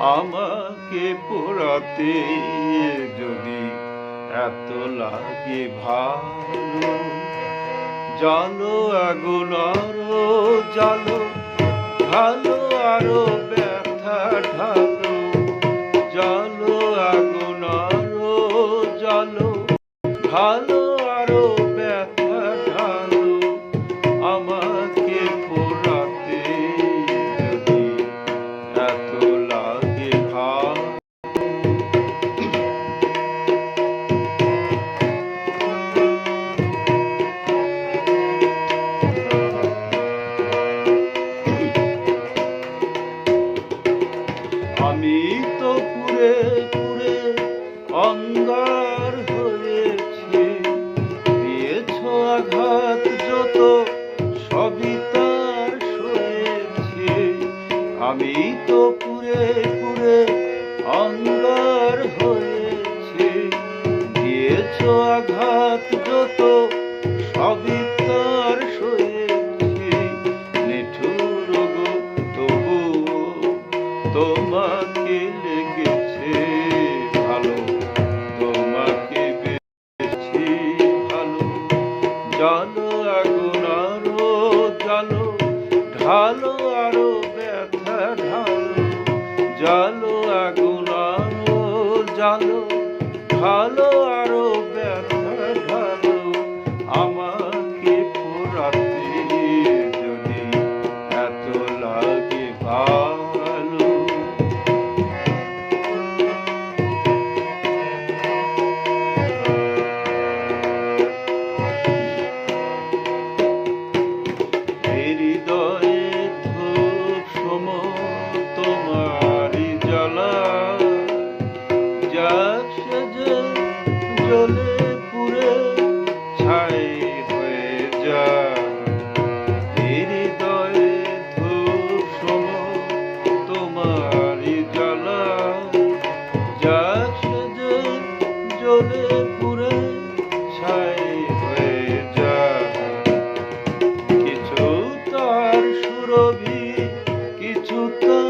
আমাকে পোড়াতে যদি এত লাগে ভালো, জালো আগুন আরো জালো, ভালো আরো ব্যথা ঢালো, জালো আগুন আরো জালো, ভালো আরো ব্যথা ঢালো, আমাকে পোড়াতে যদি এত লাগে ভালো। আমি তো পুড়ে পুড়ে অঙ্গার হয়েছি, দিয়েছ আঘাত যত সবই তার সয়েছি। আমি তো পুড়ে পুড়ে অঙ্গার হয়েছি, দিয়েছ আঘাত যত সবই তার সয়েছি। নিঠুর গো তবুও তোমাকে লেগেছে ভালো, তোমাকে বেশি ভালো, জালো আগুন আরো জালো, ঢালো আরো ব্যথা ঢালো, জালো আগুন আরো জালো, ঢালো আরো ব্যথা ঢালো, আমাকে পোড়াতে যদি এত লাগে ভালো। হৃদয়ে ধূপ সম তোমারি জ্বালা, যাক সেজে জ্বলে পুড়ে ছাই হয়ে যায়। হৃদয়ে ধূপ সম তোমারি জ্বালা, যাক সেজে জ্বলে পুড়ে ছাই হয়ে যায়। কিছু তার সুরভি, কিছু তার